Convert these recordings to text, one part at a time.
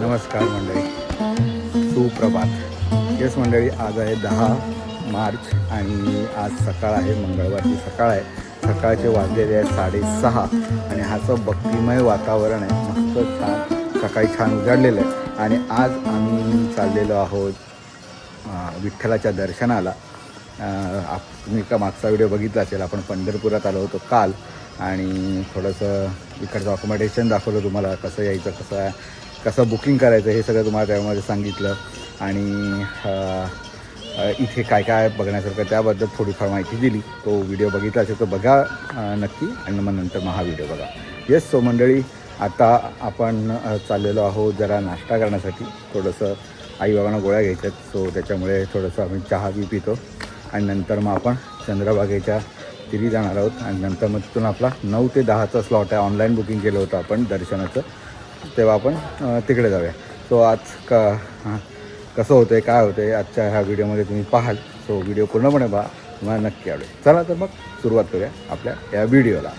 नमस्कार मंडळी, सुप्रभात. येस मंडळी, आज आहे 10 मार्च आणि आज सकाळ आहे, मंगळवारची सकाळ आहे. सकाळचे वाजलेले आहेत 6:30 आणि असं भक्तिमय वातावरण आहे, मस्त छान सकाळी छान उजाडलेलं आहे. आणि आज आम्ही चाललेलो आहोत विठ्ठलाच्या दर्शनाला. तुम्ही का मागचा व्हिडिओ बघितला असेल, आपण पंढरपुरात आलो होतो काल आणि थोडंसं इकडचं अकोमोडेशन दाखवलं तुम्हाला, कसं यायचं, कसं बुकिंग करायचं हे सगळं तुम्हाला त्यामध्ये सांगितलं. आणि इथे काय काय बघण्यासारखं त्याबद्दल थोडीफार माहिती दिली. तो व्हिडिओ बघितला असेल तर बघा नक्की आणि मग नंतर मग हा व्हिडिओ बघा. येस, सो मंडळी, आता आपण चाललेलो आहोत जरा नाश्ता करण्यासाठी. थोडंसं आईबाबांना गोळ्या घ्यायच्या आहेत, सो त्याच्यामुळे थोडंसं आम्ही चहा पितो आणि नंतर मग आपण चंद्रभागेच्या तिरी जाणार आहोत. आणि नंतर मग तिथून आपला 9 ते 10चा स्लॉट आहे. ऑनलाईन बुकिंग केलं होतं आपण दर्शनाचं, तेव्हा आपण तिकडे जाऊया. सो आज कसं होतं आहे, काय होतं आहे आजच्या ह्या व्हिडिओमध्ये तुम्ही पाहाल. सो व्हिडिओ पूर्णपणे पहा, तुम्हाला नक्की आवडेल. चला तर मग सुरुवात करूया आपल्या या व्हिडिओला.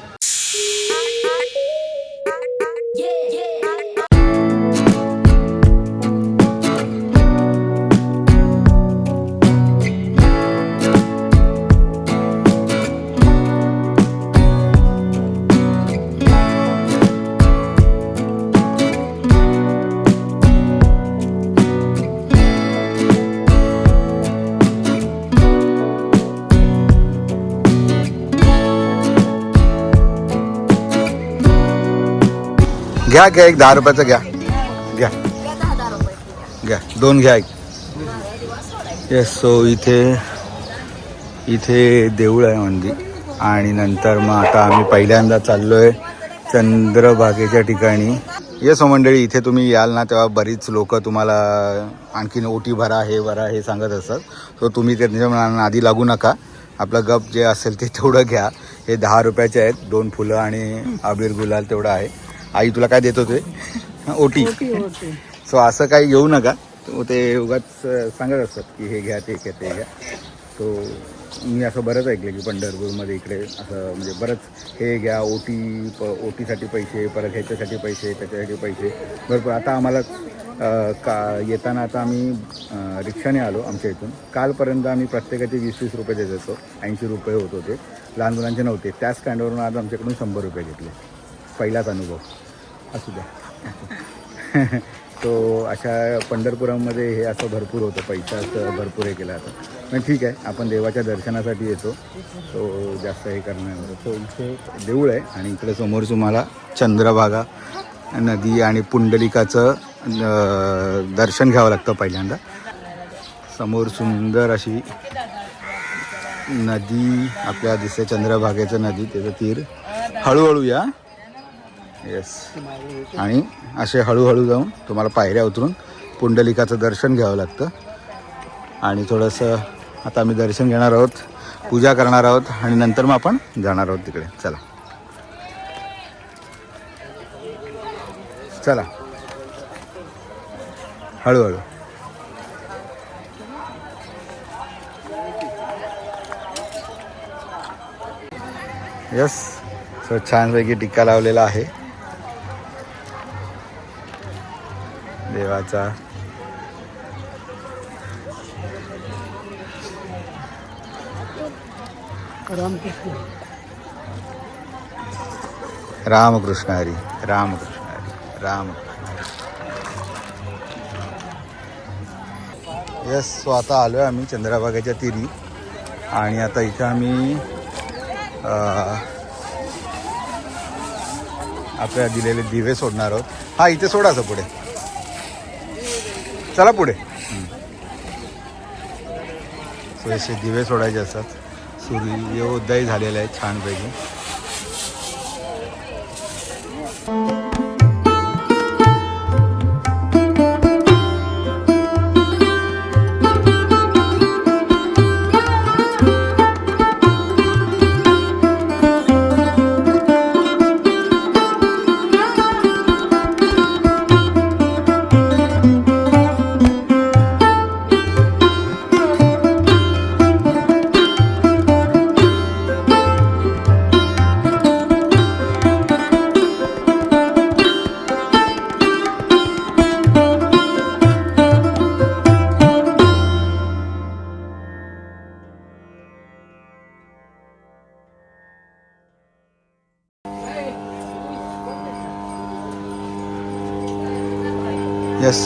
घ्या घ्या, एक 10 रुपयाचं घ्या, घ्या घ्या, 2 घ्या एक. येस, सो इथे देऊळ आहे मंदिर. आणि नंतर मग आता आम्ही पहिल्यांदा चाललो आहे चंद्रभागेच्या ठिकाणी. येस मंडळी, इथे तुम्ही याल ना तेव्हा बरीच लोक तुम्हाला आणखीन ओटी भरा, हे भरा, हे सांगत असतात. सो तुम्ही त्यांच्या नादी लागू नका. आपलं गप जे असेल ते तेवढं घ्या. हे 10 रुपयाचे आहेत, 2 फुलं आणि अबीर गुलाल तेवढं आहे. आई तुला काय देत होते? ओटी. सो असं काही घेऊ नका, ते उगाच सांगत असतात की हे घ्या, ते घ्या, ते घ्या. सो मी असं बरंच ऐकलं की पंढरपूरमध्ये इकडे असं म्हणजे बरंच हे घ्या, ओटीसाठी पैसे, परत ह्याच्यासाठी पैसे, त्याच्यासाठी पैसे भरपूर. आता आम्हाला येताना आता आम्ही रिक्षाने आलो आमच्या इथून. कालपर्यंत आम्ही प्रत्येकाचे 20-20 रुपये देत होतो, 80 रुपये होत होते. लहान मुलांचे नव्हते. त्याच स्टँडवरून आज आमच्याकडून 100 रुपये घेतले. पहिलाच अनुभव असू द्या. तो अशा पंढरपुरामध्ये हे असं भरपूर होतं, पैशाचं भरपूर हे केलं जातं. पण ठीक आहे, आपण देवाच्या दर्शनासाठी येतो, तो जास्त हे करणार होतं. तो इथे देऊळ आहे आणि इकडे समोर तुम्हाला चंद्रभागा नदी आणि पुंडलिकाचं दर्शन घ्यावं लागतं पहिल्यांदा. समोर सुंदर अशी नदी आपल्याला दिसते, चंद्रभागेचं नदी, त्याचं तीर. हळूहळू या. येस, आणि असे हळूहळू जाऊन तुम्हाला पायऱ्या उतरून पुंडलिकाचं दर्शन घ्यावं लागतं. आणि थोडंसं आता आम्ही दर्शन घेणार आहोत, पूजा करणार आहोत आणि नंतर मग आपण जाणार आहोत तिकडे. चला चला, हळूहळू. यस, सो छानपैकी टिक्का लावलेला आहे देवाचा. रामकृष्ण रामकृष्ण हरी, रामकृष्ण हरी, रामकृष्ण हरी. यस, सो आता आलो आहे आम्ही चंद्रभागेच्या तीरी आणि आता इथं आम्ही आपल्याला दिलेले दिवे सोडणार आहोत. हा, इथे सोडायचं पुढे, चला पुढे. सो असे दिवे सोडायचे असतात. सूर्योदय झालेला आहे छानपैकी. यस,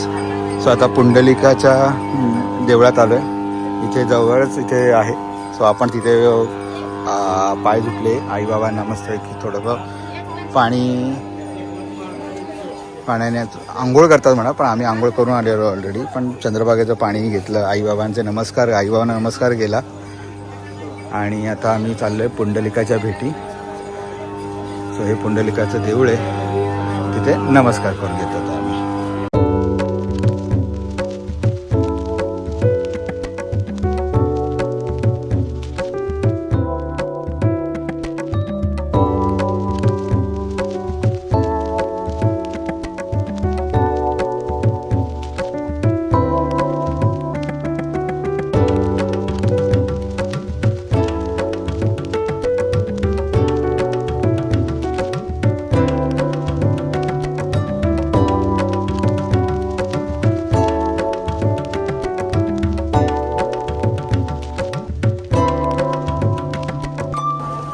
सो आता पुंडलिकाच्या देवळात आलो आहे. इथे जवळच इथे आहे. सो आपण तिथे पाय धुतले आईबाबांना मस्तपैकी. थोडंसं पाण्याने आंघोळ करतात म्हणा, पण आम्ही आंघोळ करून आलेलो ऑलरेडी. पण चंद्रभागेचं पाणी घेतलं, आईबाबांचे आईबाबांना नमस्कार केला आणि आता आम्ही चाललो आहे पुंडलिकाच्या भेटी. सो हे पुंडलिकाचं देऊळ आहे, तिथे नमस्कार करून घेतो आम्ही.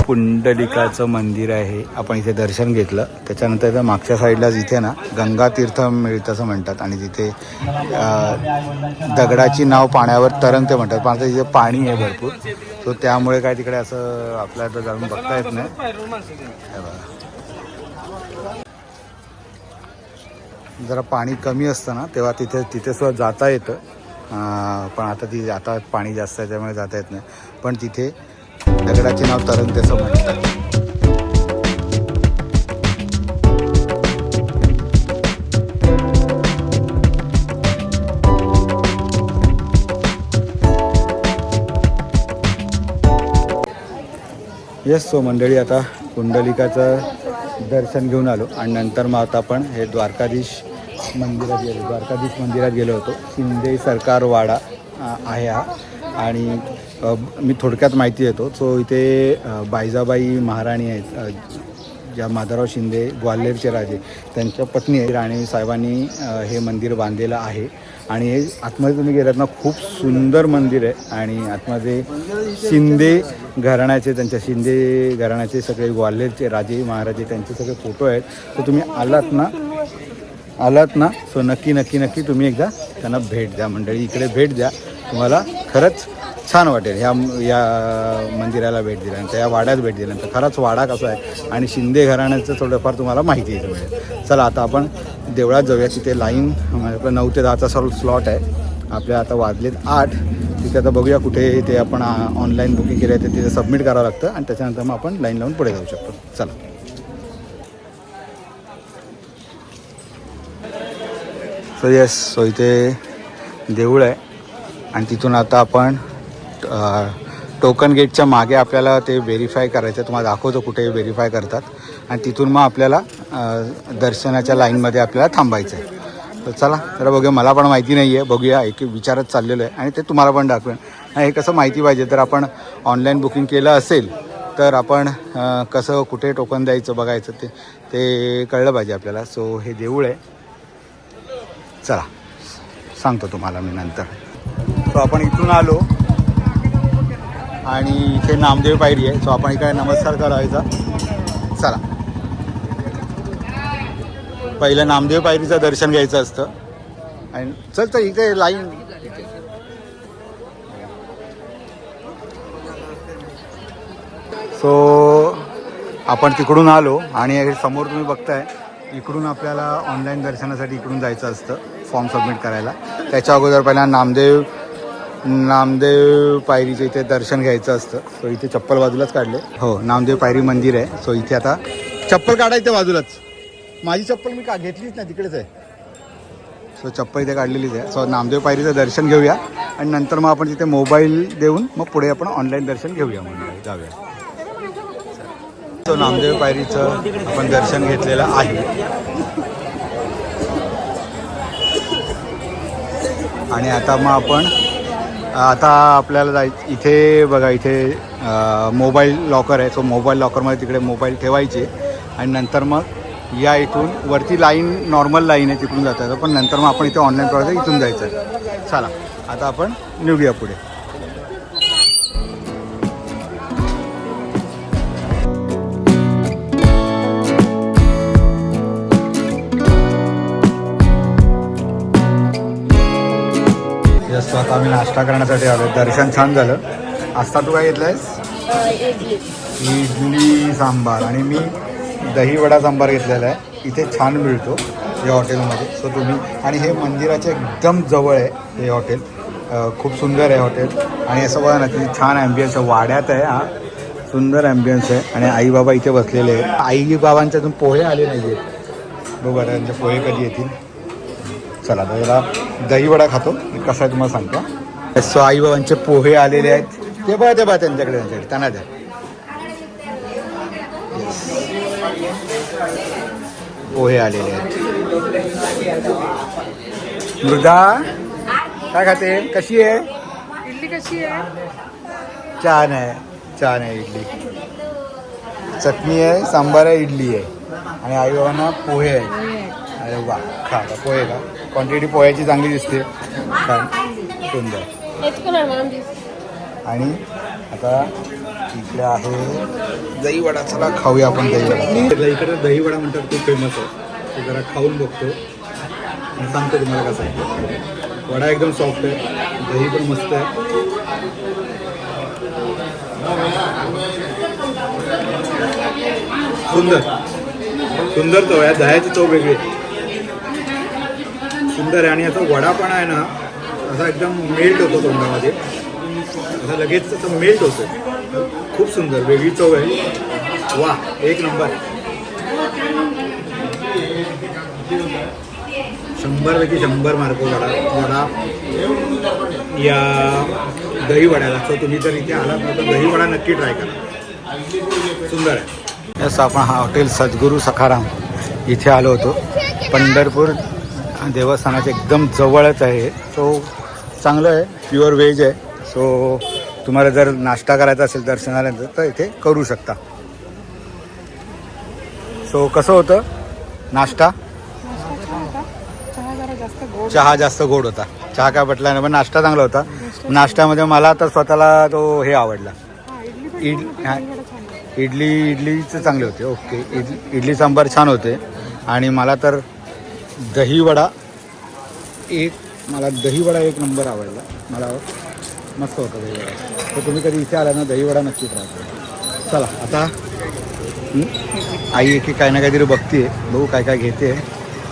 पुंडलिकाचं मंदिर आहे. आपण इथे दर्शन घेतलं. त्याच्यानंतर मागच्या साईडलाच इथे ना गंगा तीर्थ मिळतं असं म्हणतात आणि तिथे दगडाची नाव पाण्यावर तरंगते म्हणतात. पण आता तिथे पाणी आहे भरपूर, सो त्यामुळे काय तिकडे असं आपल्याला जाऊन बघता येत नाही. जरा पाणी कमी असतं ना तेव्हा तिथे सुद्धा जाता येतं, पण आता पाणी जास्त आहे त्यामुळे जाता येत नाही. पण तिथे दगडाचे नाव तरंगते असं म्हणतात. येस, सो मंडळी आता पुंडलिकाचं दर्शन घेऊन आलो आणि नंतर मग आता आपण हे द्वारकाधीश मंदिरात गेलो होतो. शिंदे सरकार वाडा आहे हा. आणि मी थोडक्यात माहिती देतो. सो इथे बायजाबाई महाराणी आहेत, ज्या माधवराव शिंदे ग्वाल्हेरचे राजे, त्यांच्या पत्नी आहे. राणी साहेबांनी हे मंदिर बांधलेलं आहे. आणि हे आतमध्ये तुम्ही गेलात ना, खूप सुंदर मंदिर आहे. आणि आतमध्ये शिंदे घराण्याचे सगळे ग्वाल्हेरचे राजे महाराजे त्यांचे सगळे फोटो आहेत. तर तुम्ही आलात ना सो नक्की तुम्ही एकदा त्यांना भेट द्या मंडळी. इकडे भेट द्या, तुम्हाला खरंच छान वाटेल. या मंदिराला भेट दिल्यानंतर, या वाड्यात भेट दिल्यानंतर खरंच वाडा कसा आहे आणि शिंदे घराण्याचं थोडंफार तुम्हाला माहिती येतं मिळेल. चला आता आपण देवळात जाऊया. तिथे लाईन 9 ते 10चा स्लॉट आहे. आपल्या आता वाजलेत 8. तिथे आता बघूया कुठे ते आपण ऑनलाईन बुकिंग केलं आहे, ते तिथे सबमिट करावं लागतं आणि त्याच्यानंतर मग आपण लाईन लावून पुढे जाऊ शकतो. चला. सो इथे देऊळ आहे आणि तिथून आता आपण टोकन गेटच्या मागे आपल्याला ते व्हेरीफाय करायचं. तुम्हाला दाखवतो कुठे व्हेरीफाय करतात आणि तिथून मग आपल्याला दर्शनाच्या लाईनमध्ये आपल्याला थांबायचं आहे. तर चला जरा बघूया. मला पण माहिती नाही आहे, बघूया. एक विचारत चाललेलं आहे आणि ते तुम्हाला पण दाखवेन. हे कसं माहिती पाहिजे, तर आपण ऑनलाईन बुकिंग केलं असेल तर आपण कसं कुठे टोकन द्यायचं बघायचं ते कळलं पाहिजे आपल्याला. सो हे देऊळ आहे. चला सांगतो तुम्हाला मी नंतर. सो आपण इथून आलो आणि इथे नामदेव पायरी आहे. सो आपण इकडे नमस्कार करायचा. चला, पहिलं नामदेव पायरीचं दर्शन घ्यायचं असतं. आणि चल तर इथे लाईन. सो आपण तिकडून आलो आणि समोर तुम्ही बघताय इकडून आपल्याला ऑनलाईन दर्शनासाठी इकडून जायचं असतं फॉर्म सबमिट करायला. त्याच्या अगोदर पहिला नामदेव पायरीचं इथे दर्शन घ्यायचं असतं. सो इथे चप्पल बाजूलाच काढले. हो, नामदेव पायरी मंदिर आहे. सो इथे आता चप्पल काढायचं बाजूलाच. माझी चप्पल मी घेतलीच नाही, तिकडेच आहे. सो चप्पल इथे काढलेलीच आहे. सो नामदेव पायरीचं दर्शन घेऊया आणि नंतर मग आपण तिथे मोबाईल देऊन मग पुढे आपण ऑनलाईन दर्शन घेऊया, म्हणजे जाऊया. सो नामदेव पायरीचं आपण दर्शन घेतलेलं आहे. आणि आता मग आपण आपल्याला इथे बघा, इथे मोबाईल लॉकर आहे. सो मोबाईल लॉकरमध्ये तिकडे मोबाईल ठेवायचे आणि नंतर मग या इथून वरती लाईन, नॉर्मल लाईन आहे, तिकडून जाता येतं. पण नंतर मग आपण इथे ऑनलाईन प्रवास इथून जायचं आहे. चला आता आपण निघूया पुढे. जस्ट आता आम्ही नाश्ता करण्यासाठी आलो. दर्शन छान झालं. आस्था तू काय घेतलंयस? इडली सांबार. आणि मी दही वडा सांबार घेतलेला आहे. इथे छान मिळतो या हॉटेलमध्ये. सो तुम्ही, आणि हे मंदिराच्या एकदम जवळ आहे हे हॉटेल. खूप सुंदर आहे हॉटेल. आणि असं बघा ना, किती छान ॲम्बियन्स आहे. वाड्यात आहे हा, सुंदर ॲम्बियन्स आहे. आणि आई बाबा इथे बसलेले आहेत. आई बाबांच्यातून पोहे आले नाही आहेत. बघा त्यांचे पोहे कधी येतील. चला तर जरा दही वडा खातो, कसं आहे तुम्हाला सांगतो. सो आई बाबांचे पोहे आलेले आहेत. ते बघा त्यांच्याकडे त्यांना द्या. पोहे आलेले आहेत. मृदा काय खाते? कशी आहे इडली? कशी आहे? छान आहे, छान आहे इडली. चटणी आहे, सांबार आहे, इडली आहे. आणि आई बाबांना पोहे आहे. अरे वा, खा पोहे का. क्वांटिटी पोह्याची चांगली दिसते, छान सुंदर. आणि आता इकडे आहे दही वडा. चला खाऊया आपण दही वडा. इकडे दही वडा म्हणतात, खूप फेमस आहे. ते जरा खाऊन बघतो आणि सांगतो तुम्हाला कसं आहे. वडा एकदम सॉफ्ट आहे, दही पण मस्त आहे. सुंदर सुंदर चव आहे. दह्याची चव वेगळी सुंदर आहे. आणि याचा वडा पण आहे ना, असा एकदम मेल्ट होतो तोंडामध्ये, असा लगेच असं मेल्ट होतो. खूप सुंदर, वेगळी चव आहे. वा, एक नंबर. 100पैकी 100 मार्क वडा या दही वड्याला. सो तुम्ही जर इथे आलात ना तर दही वडा नक्की ट्राय करा, सुंदर आहे. जसं आपण हा हॉटेल सद्गुरू सखाराम इथे आलो होतो. पंढरपूर देवस्थानाच्या एकदम जवळच आहे. सो चांगलं आहे, प्युअर व्हेज आहे. सो तुम्हाला जर नाश्ता करायचा असेल दर्शनानंतर तर इथे करू शकता. सो कसं होतं नाश्ता? चहा जास्त गोड होता. चहा काय पटला नाही, पण नाश्ता चांगला होता. नाश्त्यामध्ये मला तर स्वतःला तो हे आवडला, इडलीचं चांगले होते. ओके, इडली सांबार छान होते. आणि मला तर दही वडा एक नंबर आवडला. मला मस्त होता दही वडा. तर तुम्ही कधी इथे आला ना, दही वडा नक्की ट्राय करा. चला आता आई एक काय ना काहीतरी बघते, बघू काय काय घेते.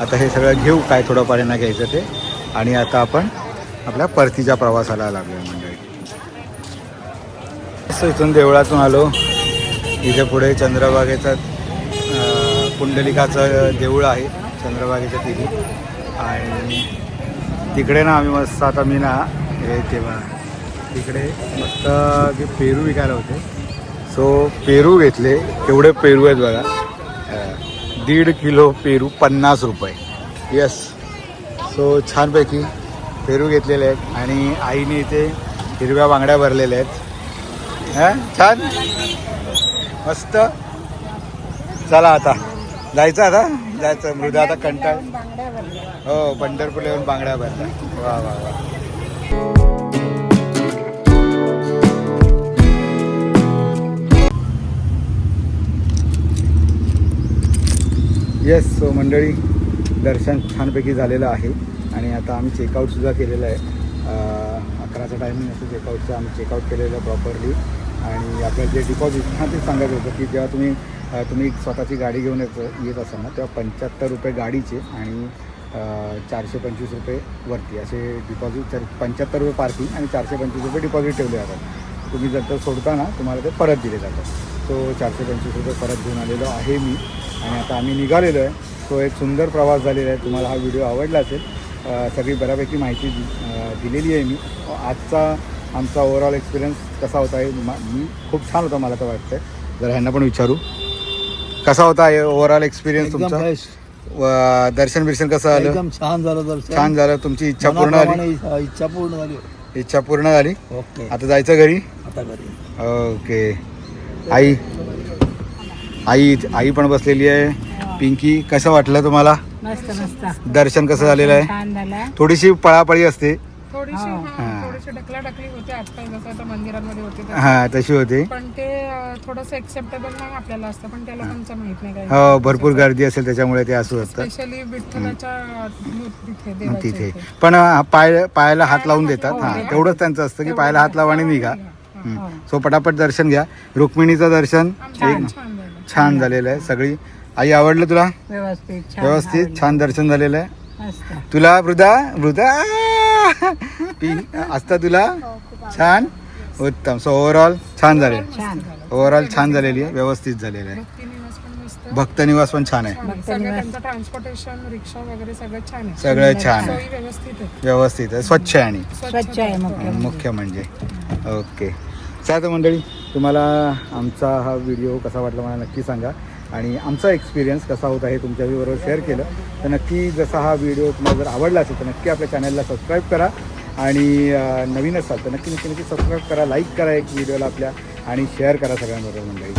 आता हे सगळं घेऊ, काय थोडंफार ना घ्यायचं ते. आणि आता आपण आपल्या परतीच्या प्रवासाला लागलो मंडळी. इथून देवळातून आलो. इथे पुढे चंद्रभागेचा पुंडलिकाचं देऊळ आहे, चंद्रभागेच्या तिथे. आणि तिकडे ना आम्ही मस्त, आता मी ना हे तेव्हा तिकडे मस्त ते पेरू विकायला होते. सो पेरू घेतले. केवढे पेरू आहेत बघा, 1.5 किलो पेरू 50 रुपये. यस, सो छानपैकी पेरू घेतलेले आहेत. आणि आईने इथे हिरव्या बांगड्या भरलेल्या आहेत. छान मस्त. चला आता जायचं. मृदा आता कंटाळ. हो, पंढरपूरला येऊन बांगड्या भरल्या. वा वा वा. येस, सो मंडळी दर्शन छानपैकी झालेलं आहे आणि आता आम्ही चेकआउटसुद्धा केलेलं आहे. 11चा टायमिंग असं चेकआउटचं आम्ही चेकआउट केलेलं प्रॉपरली. आणि आपल्याला जे डिपॉझिट ते सांगायचं होतं की जेव्हा तुम्ही स्वतःची गाडी घेऊन येत असाल ना तेव्हा 75 रुपये गाडीचे आणि 425 रुपये वरती असे डिपॉझिट, 75 रुपये पार्किंग आणि 425 रुपये डिपॉझिट ठेवले जातात. तुम्ही जर तर सोडताना तुम्हाला ते परत दिले जातात. सो 425 रुपये परत घेऊन आलेलो आहे मी आणि आता आम्ही निघालेलो आहे. सो एक सुंदर प्रवास झालेला आहे. तुम्हाला हा व्हिडिओ आवडला असेल. सगळी बऱ्यापैकी माहिती दिलेली आहे मी. आजचा आमचा ओव्हरऑल एक्सपिरियन्स कसा होता आहे मी खूप छान होता मला तर वाटतं. जर ह्यांना पण विचारू कसा होता आहे ओव्हरऑल एक्सपिरियन्स तुमचा. दर्शन बिर्शन कसं आलं? एकदम छान झालं दर्शन. छान झालं. तुमची इच्छा पूर्ण झाली? इच्छा पूर्ण झाली. इच्छा पूर्ण झाली. ओके, आता जायचं घरी. आता घरी. ओके. आई पण बसलेली आहे. पिंकी, कसं वाटलं तुम्हाला? मस्त मस्त. दर्शन कसं झालेलं आहे? छान झालं. थोडीशी पळापळी असते. थोडीशी ढकलाढकली होते आजकाल जसं आता मंदिरांमध्ये होते तसं. हा, तशी होते. पण ते थोडंसं एक्सेप्टेबल नाही आपल्याला असतं, पण त्या लोकांचं माहित नाही काय. हो, भरपूर गर्दी असेल त्याच्यामुळे ते असं असतं स्पेशली विठ्ठलाच्या तिथे तिथे. देवाच्या पण पायाला हात लावून देतात. हा, तेवढंच त्यांचं असतं की पायाला हात लावा आणि निघा. सो पटापट दर्शन घ्या. रुक्मिणीचं दर्शन छान झालेलं आहे. सगळी. आई, आवडलं तुला? व्यवस्थित छान दर्शन झालेलं आहे. तुला वृद्धा असता तुला छान उत्तम. सो ओव्हरऑल छान झाले. ओव्हरऑल छान झालेली आहे. व्यवस्थित झालेलं आहे. भक्त निवास पण छान आहे. ट्रान्सपोर्टेशन, रिक्षा वगैरे सगळं छान आहे. सगळं छान आहे. व्यवस्थित आहे. स्वच्छ आहे आणि स्वच्छ आहे मुख्य म्हणजे. ओके. चला मंडळी, तुम्हाला आमचा हा व्हिडिओ कसा वाटला मला नक्की सांगा. आणि आमचा एक्सपिरियन्स कसा होता हे तुमच्याबरोबर शेअर केलं तर नक्की. जसा हा व्हिडिओ तुम्हाला जर आवडला असेल तर नक्की आपल्या चॅनलला सबस्क्राईब करा. आणि नवीन असाल तर नक्की सबस्क्राईब करा, लाईक करा एक व्हिडिओला आपल्या आणि शेअर करा सगळ्यांबरोबर मंडळी.